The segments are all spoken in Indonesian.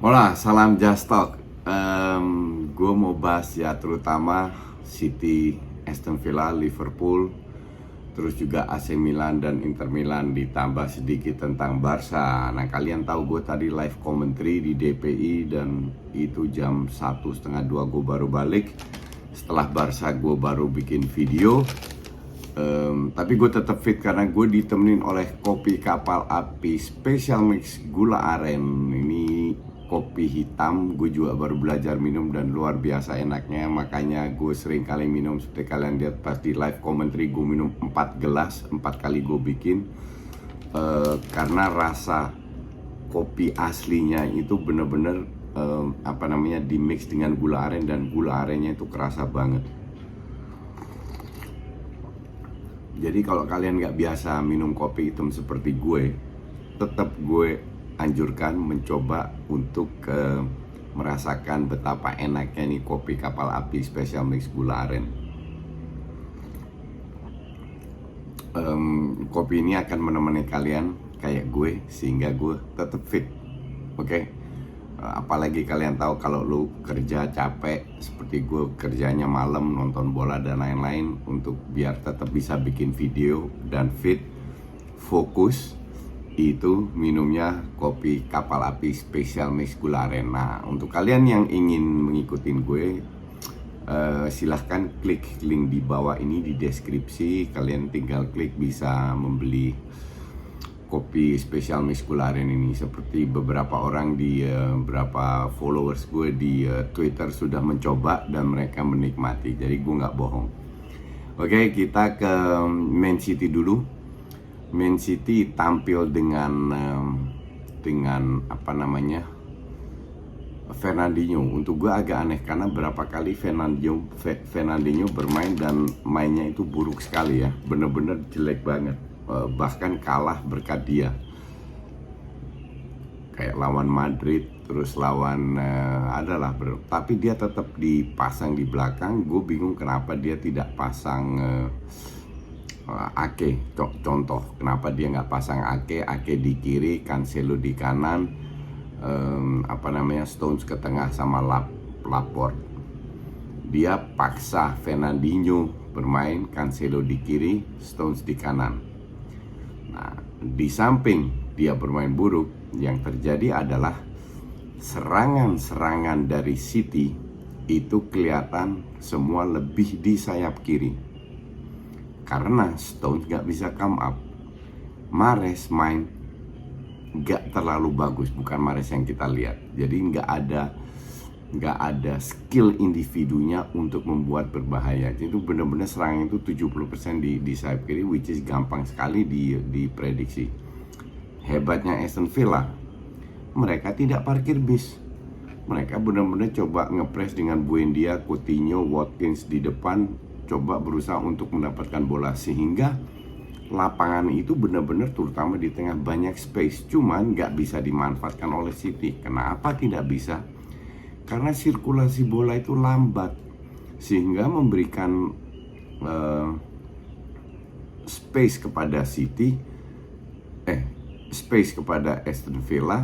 Hola, salam Just Talk. Gue mau bahas ya terutama City, Aston Villa, Liverpool, terus juga AC Milan dan Inter Milan, ditambah sedikit tentang Barca. Nah, kalian tahu gue tadi live commentary di DPI dan itu jam 1:30 gue baru balik. Setelah Barca gue baru bikin video. Tapi gue tetap fit karena gue ditemenin oleh kopi kapal api Special Mix Gula Aren. Ini kopi hitam, gue juga baru belajar minum dan luar biasa enaknya. Makanya gue sering kali minum, seperti kalian lihat pas di live commentary gue minum 4 gelas, 4 kali gue bikin. Karena rasa kopi aslinya itu bener-bener di mix dengan gula aren, dan gula arennya itu kerasa banget. Jadi kalau kalian nggak biasa minum kopi hitam seperti gue, tetap gue anjurkan mencoba untuk merasakan betapa enaknya nih kopi kapal api Special Mix Gula Aren. Kopi ini akan menemani kalian kayak gue sehingga gue tetap fit, oke? Apalagi kalian tahu kalau lu kerja capek seperti gue, kerjanya malam nonton bola dan lain-lain, untuk biar tetap bisa bikin video dan fit, fokus, itu minumnya kopi kapal api Special Mix Gula Aren. Nah, untuk kalian yang ingin mengikuti gue, silahkan klik link di bawah ini di deskripsi. Kalian tinggal klik bisa membeli kopi Special Mix Gula Aren ini. Seperti beberapa orang di beberapa followers gue di Twitter sudah mencoba dan mereka menikmati, jadi gue nggak bohong. Oke, kita ke Man City dulu. Man City tampil dengan Fernandinho. Untuk gue agak aneh karena berapa kali Fernandinho bermain dan mainnya itu buruk sekali ya, bener-bener jelek banget. Bahkan kalah berkat dia, kayak lawan Madrid, terus lawan tapi dia tetap dipasang di belakang. Gue bingung kenapa dia tidak pasang Ake. Contoh kenapa dia nggak pasang Ake di kiri, Cancelo di kanan, Stones ke tengah sama Laporte. Dia paksa Fernandinho bermain, Cancelo di kiri, Stones di kanan. Nah, di samping dia bermain buruk, yang terjadi adalah serangan-serangan dari City itu kelihatan semua lebih di sayap kiri karena Stones gak bisa come up. Mahrez main gak terlalu bagus, bukan Mahrez yang kita lihat. Jadi gak ada skill individunya untuk membuat berbahaya. Itu benar-benar serangan itu 70% di sayap kiri, which is gampang sekali diprediksi. Hebatnya Aston Villa, mereka tidak parkir bis. Mereka benar-benar coba ngepres dengan Buendia, Coutinho, Watkins di depan, coba berusaha untuk mendapatkan bola, sehingga lapangan itu benar-benar terutama di tengah banyak space, cuman nggak bisa dimanfaatkan oleh City. Kenapa tidak bisa? Karena sirkulasi bola itu lambat, sehingga memberikan space kepada Aston Villa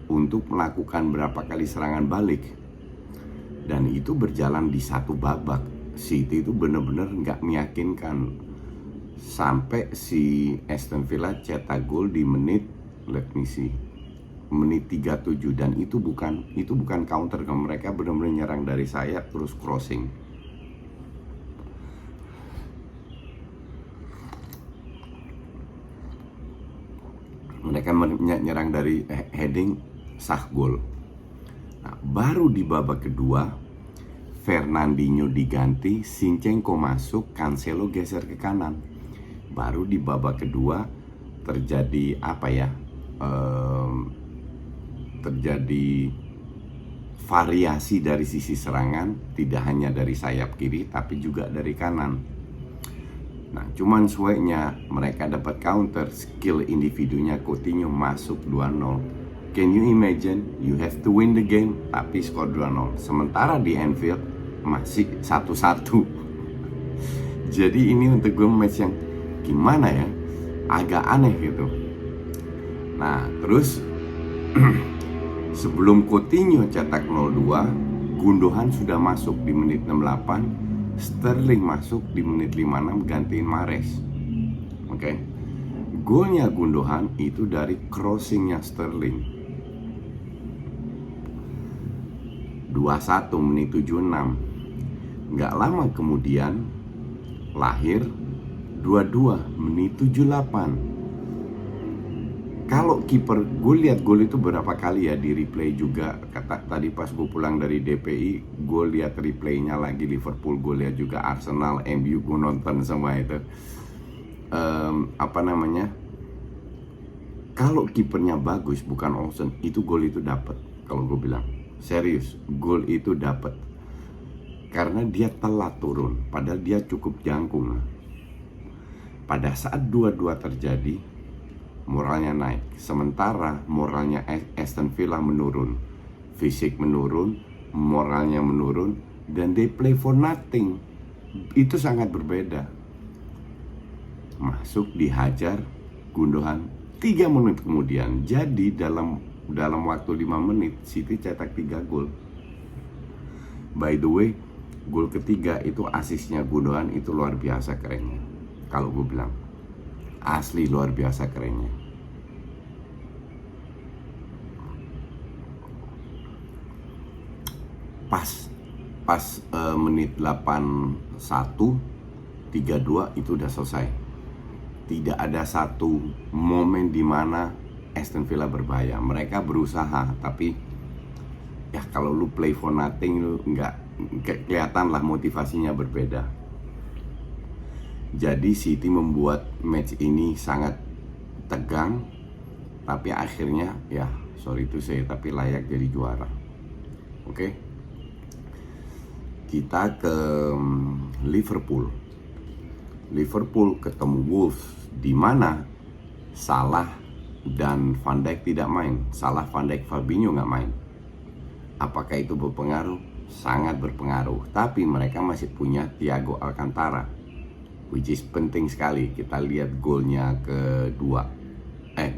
untuk melakukan berapa kali serangan balik, dan itu berjalan di satu babak. City itu benar-benar nggak meyakinkan sampai si Aston Villa cetak gol di menit 37, dan itu bukan counter. Mereka benar-benar nyerang dari sayap terus crossing. Mereka menyerang dari heading, sah gol. Nah, baru di babak kedua Fernandinho diganti, Zinchenko masuk, Cancelo geser ke kanan. Baru di babak kedua terjadi terjadi variasi dari sisi serangan, tidak hanya dari sayap kiri tapi juga dari kanan. Nah, cuman sueknya mereka dapat counter, skill individunya Coutinho masuk 2-0. Can you imagine? You have to win the game tapi skor 2-0. Sementara di Anfield masih 1-1. Jadi ini untuk gue match yang gimana ya, agak aneh gitu. Nah, terus Sebelum Coutinho cetak 0-2, Gundogan sudah masuk di menit 68, Sterling masuk di menit 56 gantiin Mahrez. Oke. Golnya Gundogan itu dari crossingnya Sterling. 2-1 menit 76. Nggak lama kemudian lahir 2-2 menit 78. Kalau kiper, gue lihat gol itu berapa kali ya di replay juga. Tadi pas gue pulang dari DPI, gue lihat replaynya lagi Liverpool, gue lihat juga Arsenal, MU, gue nonton semua itu. Kalau kipernya bagus, bukan Olsen, itu gol itu dapat. Kalau gue bilang serius, gol itu dapat karena dia telat turun, padahal dia cukup jangkung. Pada saat 2-2 terjadi, moralnya naik. Sementara moralnya Aston Villa menurun, fisik menurun, moralnya menurun, dan they play for nothing. Itu sangat berbeda. Masuk, dihajar Gundogan 3 menit kemudian. Jadi dalam waktu 5 menit City cetak 3 gol. By the way, gol ketiga itu asisnya Gundogan, itu luar biasa kerennya. Kalau gue bilang asli luar biasa kerennya. Pas menit 81 3-2 itu udah selesai. Tidak ada satu momen di mana Aston Villa berbahaya. Mereka berusaha, tapi ya kalau lu play for nothing, lu nggak kelihatan lah motivasinya berbeda. Jadi City membuat match ini sangat tegang, tapi akhirnya ya sorry to say, tapi layak jadi juara. Oke. Kita ke Liverpool. Liverpool ketemu Wolves, di mana Salah dan Van Dijk tidak main. Salah, Van Dijk, Fabinho nggak main. Apakah itu berpengaruh? Sangat berpengaruh. Tapi mereka masih punya Thiago Alcantara, which is penting sekali. Kita lihat golnya kedua.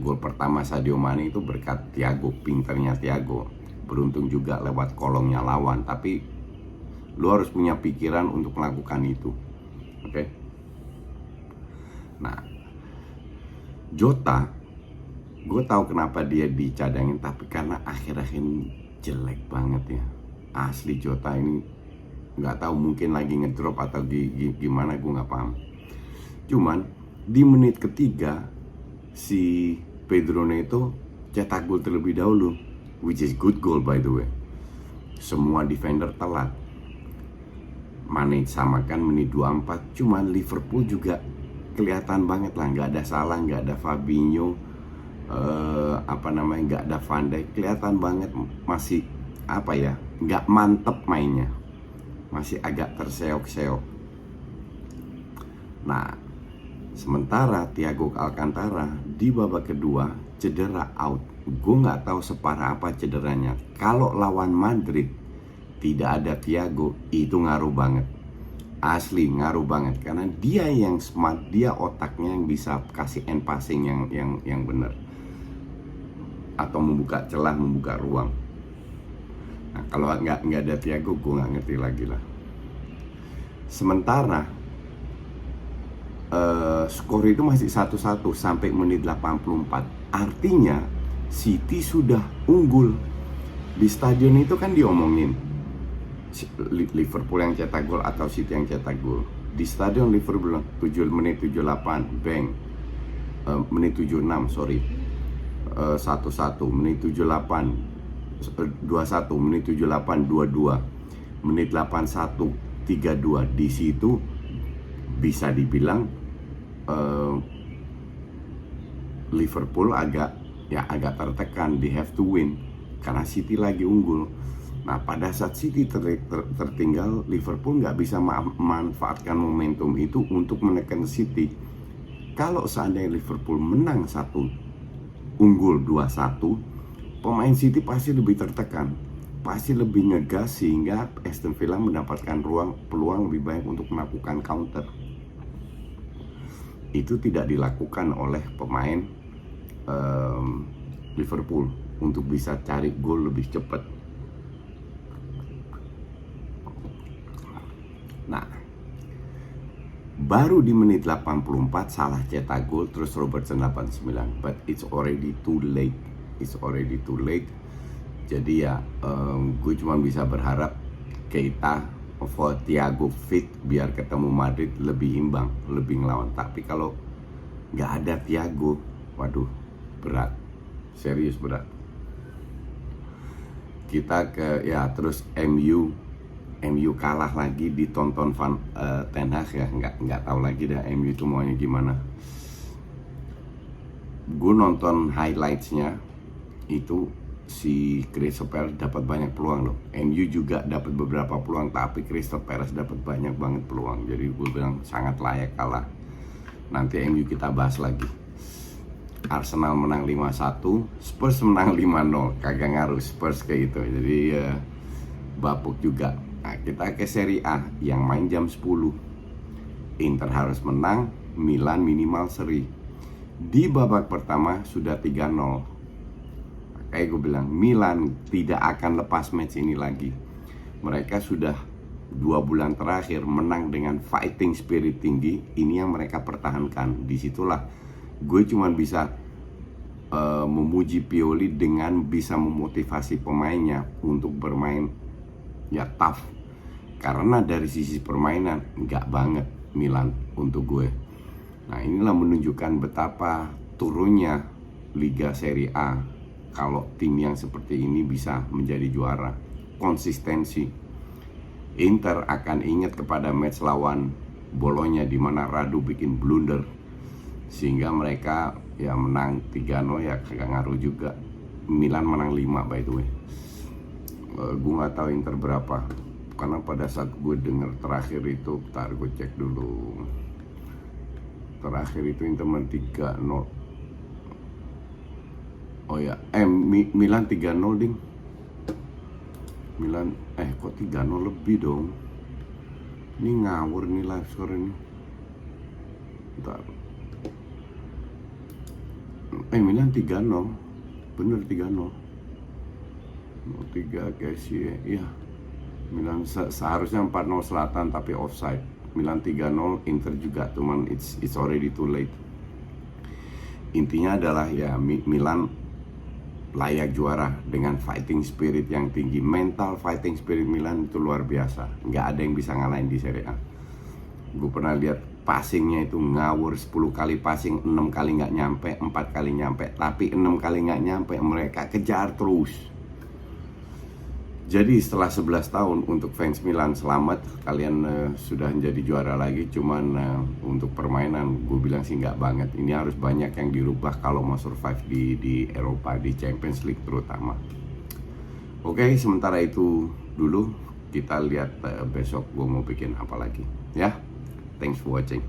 Gol pertama Sadio Mane itu berkat Thiago, pinternya Thiago. Beruntung juga lewat kolongnya lawan, tapi lu harus punya pikiran untuk melakukan itu. Oke. Nah, Jota, gue tahu kenapa dia dicadangin, tapi karena akhir-akhir ini jelek banget ya. Asli Jota ini nggak tahu, mungkin lagi ngedrop atau gimana, gue nggak paham. Cuman di menit ketiga si Pedro Neto cetak gol terlebih dahulu, which is good goal by the way. Semua defender telat. Mane samakan menit 24. Cuman Liverpool juga kelihatan banget lah, nggak ada Salah, nggak ada Fabinho, nggak ada Van Dijk. Kelihatan banget masih nggak mantep mainnya, masih agak terseok-seok. Nah, sementara Thiago Alcantara di babak kedua cedera out. Gue nggak tahu separah apa cederanya. Kalau lawan Madrid tidak ada Thiago, itu ngaruh banget. Asli ngaruh banget, karena dia yang smart, dia otaknya yang bisa kasih end passing yang benar, atau membuka celah, membuka ruang. Nah, kalau nggak ada Thiago, gue nggak ngerti lagi lah. Sementara skor itu masih 1-1 sampai menit 84. Artinya City sudah unggul. Di stadion itu kan diomongin Liverpool yang cetak gol atau City yang cetak gol. Di stadion Liverpool 7 menit 78 bang, menit 76 sorry, 1-1 menit 78, 2-1 menit 78, 2-2 menit 81, 3-2. Di situ bisa dibilang Liverpool agak tertekan. They have to win karena City lagi unggul. Nah, pada saat City tertinggal, Liverpool nggak bisa memanfaatkan momentum itu untuk menekan City. Kalau seandainya Liverpool menang 1, unggul 2-1, pemain City pasti lebih tertekan, pasti lebih ngegas, sehingga Aston Villa mendapatkan peluang lebih banyak untuk melakukan counter. Itu tidak dilakukan oleh pemain Liverpool. untuk bisa cari gol lebih cepat. Nah, baru di menit 84 Salah cetak gol, terus Robertson 89, but it's already too late. Jadi ya gue cuma bisa berharap Keita for Thiago fit biar ketemu Madrid lebih imbang, lebih ngelawan. Tapi kalau nggak ada Thiago, waduh, berat, serius berat. Kita ke terus MU kalah lagi, ditonton Ten Hag ya, nggak tahu lagi dah MU itu maunya gimana. Gue nonton highlightsnya itu, si Crystal Palace dapat banyak peluang loh. MU juga dapat beberapa peluang, tapi Crystal Palace dapat banyak banget peluang. Jadi gue bilang sangat layak kalah. Nanti MU kita bahas lagi. Arsenal menang 5-1, Spurs menang 5-0. Kagak ngaruh Spurs kayak gitu. Jadi bapuk juga. Nah, kita ke Serie A yang main jam 10. Inter harus menang, Milan minimal seri. Di babak pertama sudah 3-0. Kayak gue bilang, Milan tidak akan lepas match ini lagi. Mereka sudah 2 bulan terakhir menang dengan fighting spirit tinggi. Ini yang mereka pertahankan. Disitulah gue cuma bisa memuji Pioli dengan bisa memotivasi pemainnya untuk bermain ya tough. Karena dari sisi permainan nggak banget Milan untuk gue. Nah, inilah menunjukkan betapa turunnya Liga Serie A kalau tim yang seperti ini bisa menjadi juara. Konsistensi. Inter akan ingat kepada match lawan Bologna di mana Radu bikin blunder sehingga mereka ya menang 3-0, ya kagak ngaruh juga. Milan menang 5 by the way. Gue nggak tahu Inter berapa karena pada saat gue denger terakhir itu, bentar gue cek dulu. Terakhir itu Inter menang 3-0. Oh ya, Milan 3-0 ding. Milan, kok 3-0 lebih dong. Ini ngawur nih live score ini. Bentar. Milan 3-0. Bener 3-0. 3 guys ya. Iya. Milan seharusnya 4-0 Selatan tapi offside. Milan 3-0, Inter juga, cuman it's already too late. Intinya adalah ya Milan layak juara dengan fighting spirit yang tinggi. Mental fighting spirit Milan itu luar biasa. Nggak ada yang bisa ngalahin di Serie A. Gue pernah lihat passingnya itu ngawur, 10 kali passing, 6 kali nggak nyampe, 4 kali nyampe. Tapi 6 kali nggak nyampe, mereka kejar terus. Jadi setelah 11 tahun untuk fans Milan, selamat, kalian sudah menjadi juara lagi. Cuman untuk permainan gue bilang sih nggak banget. Ini harus banyak yang dirubah kalau mau survive di Eropa, di Champions League terutama. Oke, sementara itu dulu. Kita lihat besok gue mau bikin apa lagi ya. Thanks for watching.